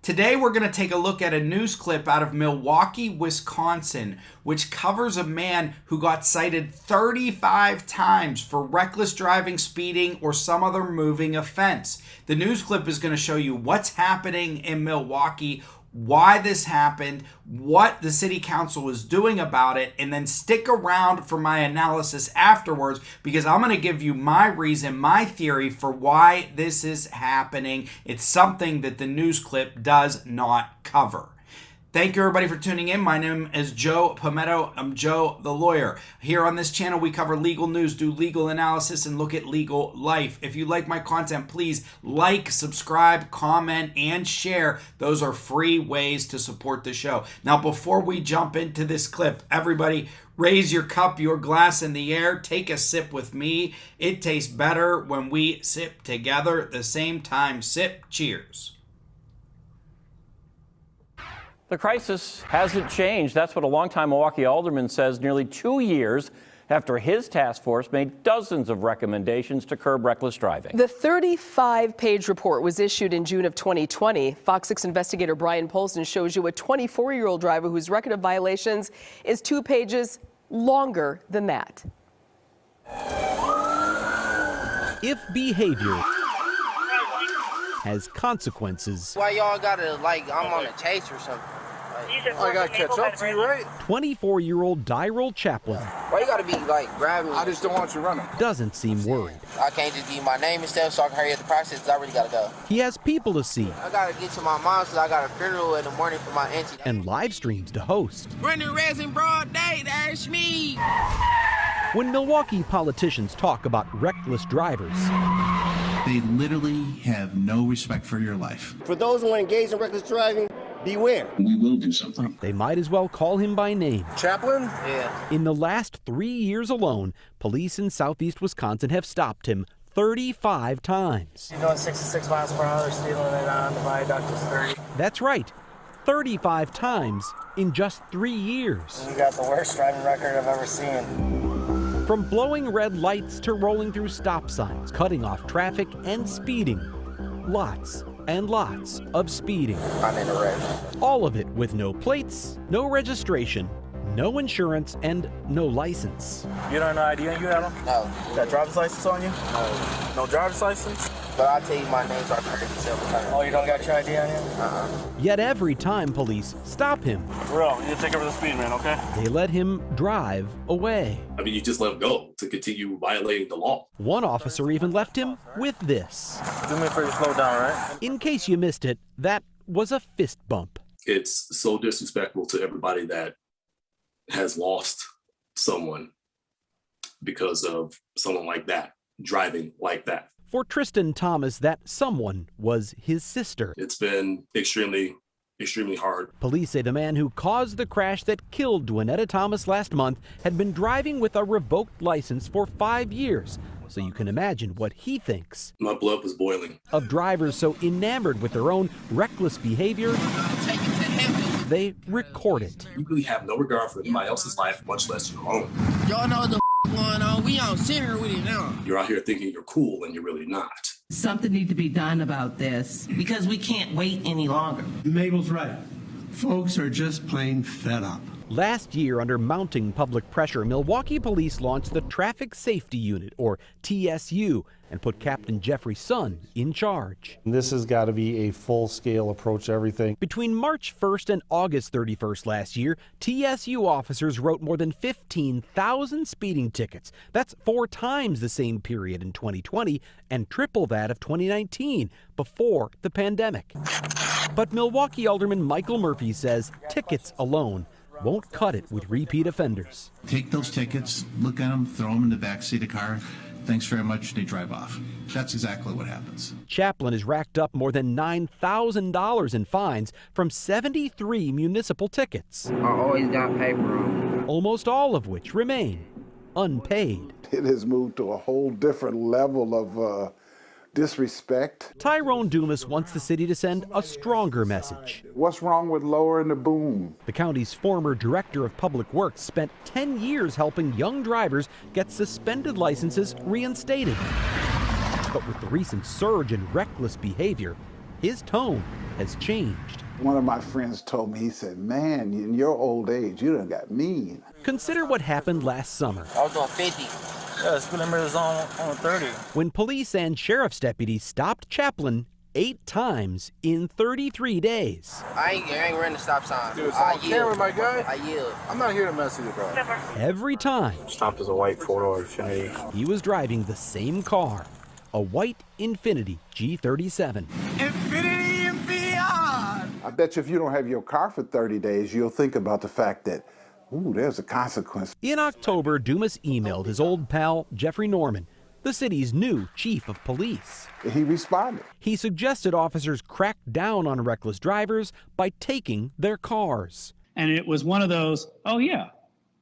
Today we're going to take a look at a news clip out of Milwaukee, Wisconsin, which covers a man who got cited 35 times for reckless driving, speeding, or some other moving offense. The news clip is going to show you what's happening in Milwaukee, why this happened, what the city council is doing about it, and then stick around for my analysis afterwards because I'm going to give you my reason, my theory for why this is happening. It's something that the news clip does not cover. Thank you everybody for tuning in. My name is Joe Pometto. I'm Joe the lawyer. Here on this channel we cover legal news, do legal analysis, and look at legal life. If you like my content, please like, subscribe, comment, and share. Those are free ways to support the show. Now before we jump into this clip, everybody raise your cup, your glass in the air. Take a sip with me. It tastes better when we sip together at the same time. Sip. Cheers. The crisis hasn't changed. That's what a longtime Milwaukee alderman says nearly 2 years after his task force made dozens of recommendations to curb reckless driving. The 35-page report was issued in June of 2020. Fox 6 investigator Brian Polson shows you a 24-year-old driver whose record of violations is 2 pages longer than that. If behavior has consequences. Why y'all gotta, I'm on a chase or something? I gotta catch up to you, right? 24-year-old Dyrell Chaplin. Why you gotta be, grabbing me? I just don't want you running. Doesn't seem worried. I can't just give you my name and stuff so I can hurry up the process because I really gotta go. He has people to see. I gotta get to my mom's because I got a funeral in the morning for my auntie. And live streams to host. Running res in broad day, that's me. When Milwaukee politicians talk about reckless drivers, they literally have no respect for your life. For those who are engaged in reckless driving, beware. We will do something. They might as well call him by name. Chaplin? Yeah. In the last 3 years alone, police in southeast Wisconsin have stopped him 35 times. You're going 66 miles per hour, stealing it on the viaduct is 30. That's right, 35 times in just 3 years. You got the worst driving record I've ever seen. From blowing red lights to rolling through stop signs, cutting off traffic, and speeding. Lots and lots of speeding. I'm in a wreck. All of it with no plates, no registration, no insurance, and no license. You don't have no ID on you, Adam? No. Got driver's license on you? No. No driver's license? But I'll tell you my name so I can hurry yourself. Oh, you don't got your ID on you? Yet every time police stop him, Bro, you take over the speed, man, okay? they let him drive away. I mean, you just let him go to continue violating the law. One officer even left him with this. Do me for you slow down, right? In case you missed it, that was a fist bump. It's so disrespectful to everybody that has lost someone because of someone like that, driving like that. For Tristan Thomas, that someone was his sister. It's been extremely hard. Police say the man who caused the crash that killed Dwynetta Thomas last month had been driving with a revoked license for 5 years. So you can imagine what he thinks. My blood was boiling. Of drivers so enamored with their own reckless behavior, they record it. You really have no regard for anybody else's life, much less your own. Y'all know what the going on. We on center with it now. You're out here thinking you're cool and you're really not. Something needs to be done about this because we can't wait any longer. Mabel's right. Folks are just plain fed up. Last year, under mounting public pressure, Milwaukee police launched the Traffic Safety Unit, or TSU, and put Captain Jeffrey Sun in charge. This has got to be a full-scale approach to everything. Between March 1st and August 31st last year, TSU officers wrote more than 15,000 speeding tickets. That's 4 times the same period in 2020 and triple that of 2019, before the pandemic. But Milwaukee Alderman Michael Murphy says tickets alone won't cut it with repeat offenders. Take those tickets, look at them, throw them in the backseat of the car. Thanks very much, they drive off. That's exactly what happens. Chaplin has racked up more than $9,000 in fines from 73 municipal tickets. I always got paper on. Almost all of which remain unpaid. It has moved to a whole different level of disrespect. Tyrone Dumas wants the city to send a stronger message. What's wrong with lowering the boom? The county's former director of public works spent 10 years helping young drivers get suspended licenses reinstated. But with the recent surge in reckless behavior, his tone has changed. One of my friends told me, he said, man, in your old age, you done got mean. Consider what happened last summer. I was doing 50. Yeah, speedometer's on 30. When police and sheriff's deputies stopped Chaplin 8 times in 33 days. I ain't running the stop sign. Dude, it's on camera, my guy. I yield. I'm not here to mess with you, bro. Every time Stopped as a white 4-door Infiniti. he was driving the same car, a white Infiniti G37. Infinity and beyond! I bet you if you don't have your car for 30 days, you'll think about the fact that, ooh, there's a consequence. In October, Dumas emailed his old pal, Jeffrey Norman, the city's new chief of police. He responded. He suggested officers crack down on reckless drivers by taking their cars. And it was one of those, oh yeah,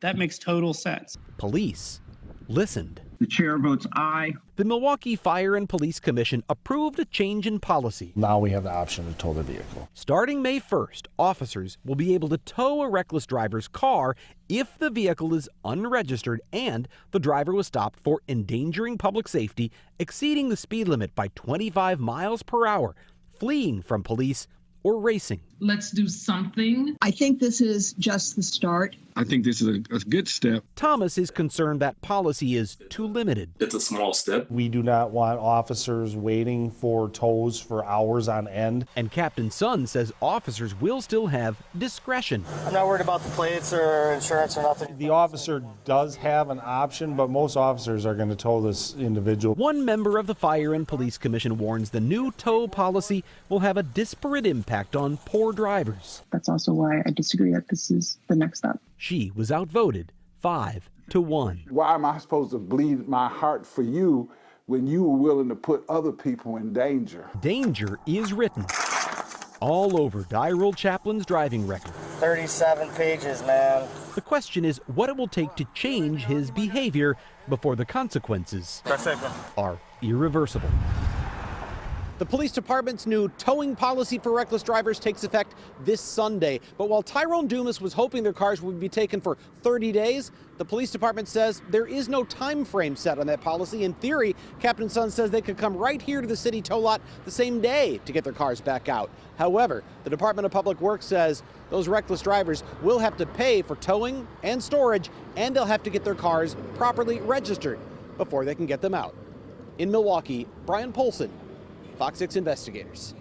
that makes total sense. Police listened. The chair votes aye. The Milwaukee Fire and Police Commission approved a change in policy. Now we have the option to tow the vehicle. Starting May 1st, officers will be able to tow a reckless driver's car if the vehicle is unregistered and the driver was stopped for endangering public safety, exceeding the speed limit by 25 miles per hour, fleeing from police, or racing. Let's do something. I think this is just the start. I think this is a good step. Thomas is concerned that policy is too limited. It's a small step. We do not want officers waiting for tows for hours on end. And Captain Sun says officers will still have discretion. I'm not worried about the plates or insurance or nothing. The officer does have an option, but most officers are going to tow this individual. One member of the Fire and Police Commission warns the new tow policy will have a disparate impact on poor drivers. That's also why I disagree that this is the next step. She was outvoted 5-1. Why am I supposed to bleed my heart for you when you were willing to put other people in danger? Danger is written all over Dyrell Chaplin's driving record. 37 pages, man. The question is what it will take to change his behavior before the consequences are irreversible. The police department's new towing policy for reckless drivers takes effect this Sunday. But while Tyrone Dumas was hoping their cars would be taken for 30 days, the police department says there is no time frame set on that policy. In theory, Captain Sun says they could come right here to the city tow lot the same day to get their cars back out. However, the Department of Public Works says those reckless drivers will have to pay for towing and storage, and they'll have to get their cars properly registered before they can get them out. In Milwaukee, Brian Polson, Fox 6 Investigators.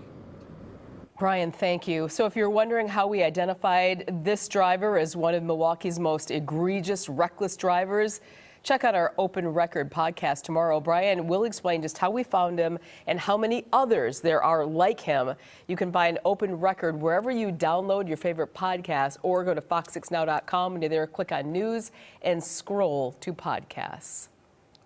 Brian, thank you. So if you're wondering how we identified this driver as one of Milwaukee's most egregious reckless drivers, check out our Open Record podcast tomorrow. Brian will explain just how we found him and how many others there are like him. You can find Open Record wherever you download your favorite podcast, or go to fox6now.com, and you're there, click on news and scroll to podcasts.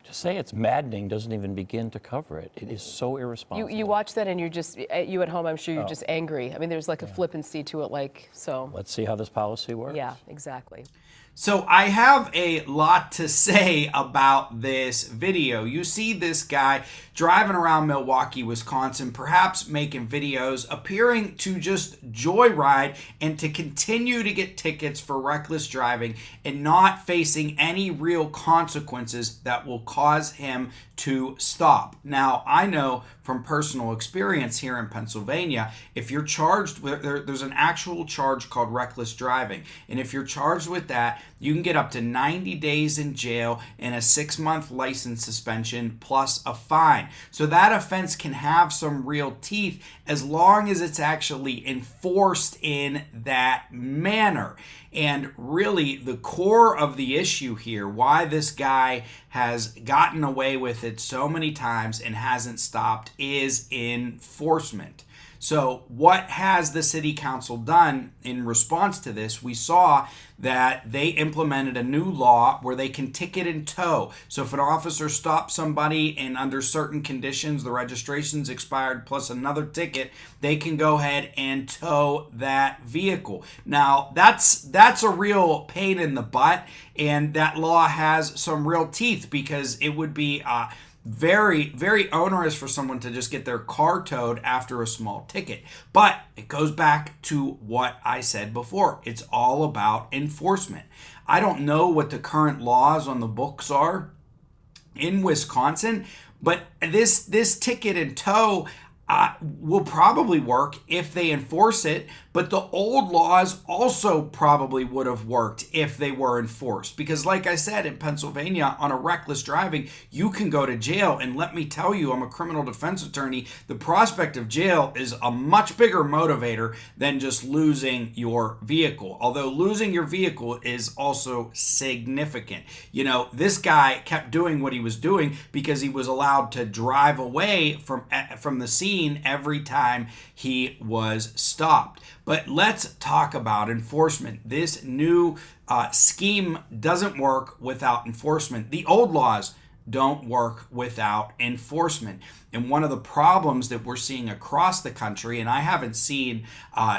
To say it's maddening doesn't even begin to cover it. It is so irresponsible. You watch that and you're just, you at home, I'm sure you're just angry. I mean, there's like a flippancy to it, like, so. Let's see how this policy works. Yeah, exactly. So I have a lot to say about this video. You see this guy driving around Milwaukee, Wisconsin, perhaps making videos, appearing to just joyride and to continue to get tickets for reckless driving and not facing any real consequences that will cause him to stop. Now, I know from personal experience here in Pennsylvania, if you're charged with, there's an actual charge called reckless driving. And if you're charged with that, you can get up to 90 days in jail and a 6-month license suspension plus a fine. So that offense can have some real teeth as long as it's actually enforced in that manner. And really, the core of the issue here, why this guy has gotten away with it so many times and hasn't stopped, is enforcement. So what has the city council done in response to this? We saw that they implemented a new law where they can ticket and tow. So if an officer stops somebody and under certain conditions, the registration's expired plus another ticket, they can go ahead and tow that vehicle. Now, that's a real pain in the butt, and that law has some real teeth because it would be very, very onerous for someone to just get their car towed after a small ticket. But it goes back to what I said before. It's all about enforcement. I don't know what the current laws on the books are in Wisconsin, but this ticket and tow, will probably work if they enforce it, but the old laws also probably would have worked if they were enforced. Because like I said, in Pennsylvania, on a reckless driving, you can go to jail. And let me tell you, I'm a criminal defense attorney. The prospect of jail is a much bigger motivator than just losing your vehicle. Although losing your vehicle is also significant. You know, this guy kept doing what he was doing because he was allowed to drive away from the scene every time he was stopped. But let's talk about enforcement. This new scheme doesn't work without enforcement. The old laws don't work without enforcement. And one of the problems that we're seeing across the country, and I haven't seen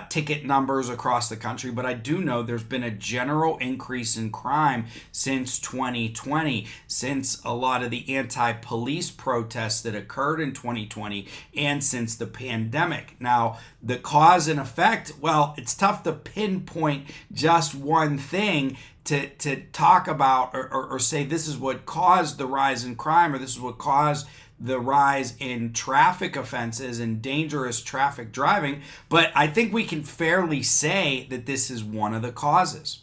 ticket numbers across the country, but I do know there's been a general increase in crime since 2020, since a lot of the anti-police protests that occurred in 2020, and since the pandemic. Now, the cause and effect, well, it's tough to pinpoint just one thing to talk about or say this is what caused the rise in crime, or this is what caused the rise in traffic offenses and dangerous traffic driving, but I think we can fairly say that this is one of the causes.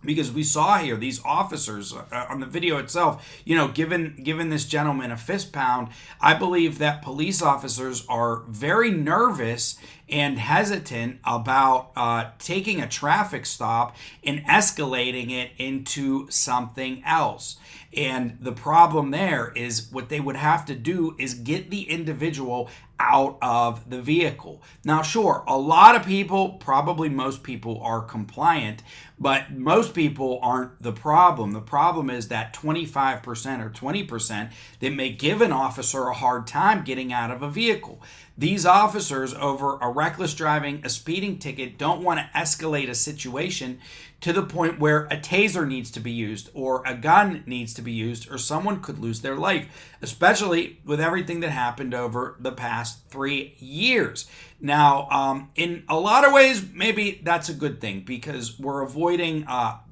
Because we saw here these officers on the video itself, you know, giving this gentleman a fist pound. I believe that police officers are very nervous and hesitant about taking a traffic stop and escalating it into something else. And the problem there is what they would have to do is get the individual out of the vehicle. Now, sure, a lot of people, probably most people, are compliant, but most people aren't the problem. The problem is that 25% or 20% that may give an officer a hard time getting out of a vehicle. These officers, over a reckless driving, a speeding ticket, don't want to escalate a situation to the point where a taser needs to be used or a gun needs to be used or someone could lose their life, especially with everything that happened over the past 3 years. Now, in a lot of ways, maybe that's a good thing because we're avoiding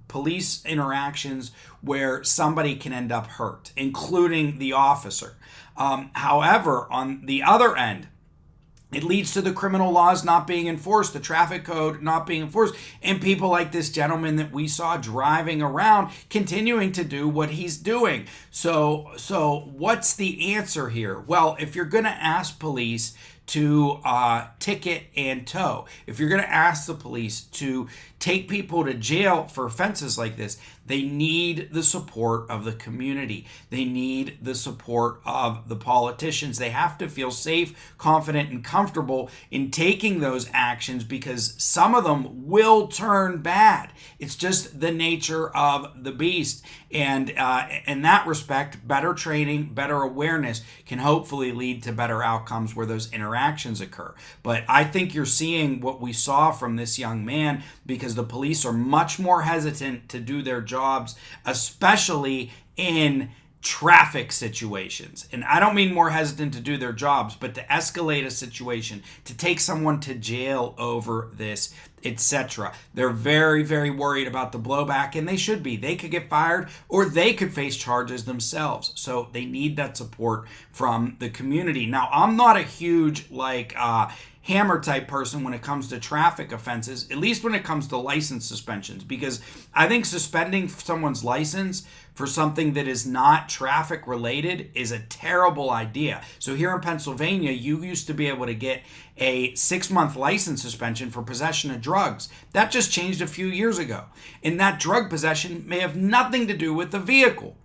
police interactions where somebody can end up hurt, including the officer. However, on the other end, it leads to the criminal laws not being enforced, the traffic code not being enforced, and people like this gentleman that we saw driving around continuing to do what he's doing. So what's the answer here? Well, if you're going to ask police to ticket and tow, if you're going to ask the police to take people to jail for offenses like this, they need the support of the community. They need the support of the politicians. They have to feel safe, confident, and comfortable in taking those actions because some of them will turn bad. It's just the nature of the beast. And in that respect, better training, better awareness can hopefully lead to better outcomes where those interactions occur. But I think you're seeing what we saw from this young man because the police are much more hesitant to do their jobs, especially in traffic situations. And I don't mean more hesitant to do their jobs, but to escalate a situation, to take someone to jail over this, etc. They're very, very worried about the blowback, and they should be. They could get fired or they could face charges themselves. So they need that support from the community. Now, I'm not a huge hammer type person when it comes to traffic offenses, at least when it comes to license suspensions, because I think suspending someone's license for something that is not traffic related is a terrible idea. So here in Pennsylvania, you used to be able to get a 6-month license suspension for possession of drugs. That just changed a few years ago. And that drug possession may have nothing to do with the vehicle.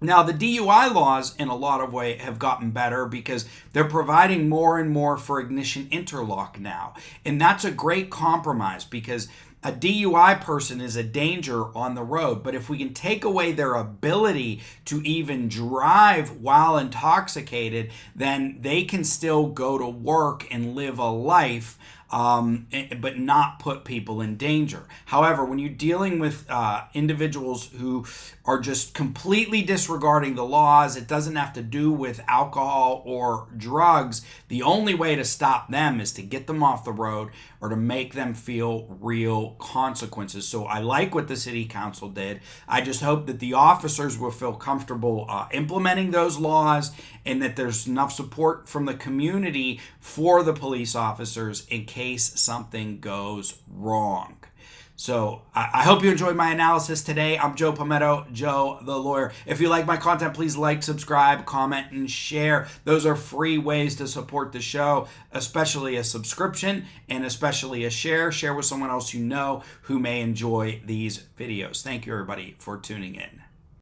Now, the DUI laws in a lot of ways have gotten better because they're providing more and more for ignition interlock now. And that's a great compromise because a DUI person is a danger on the road. But if we can take away their ability to even drive while intoxicated, then they can still go to work and live a life but not put people in danger. However, when you're dealing with individuals who are just completely disregarding the laws, it doesn't have to do with alcohol or drugs. The only way to stop them is to get them off the road or to make them feel real consequences. So I like what the city council did. I just hope that the officers will feel comfortable implementing those laws, and that there's enough support from the community for the police officers in case something goes wrong. So I hope you enjoyed my analysis today. I'm Joe Pometto, Joe the lawyer. If you like my content, please like, subscribe, comment, and share. Those are free ways to support the show, especially a subscription and especially a share. Share with someone else you know who may enjoy these videos. Thank you, everybody, for tuning in.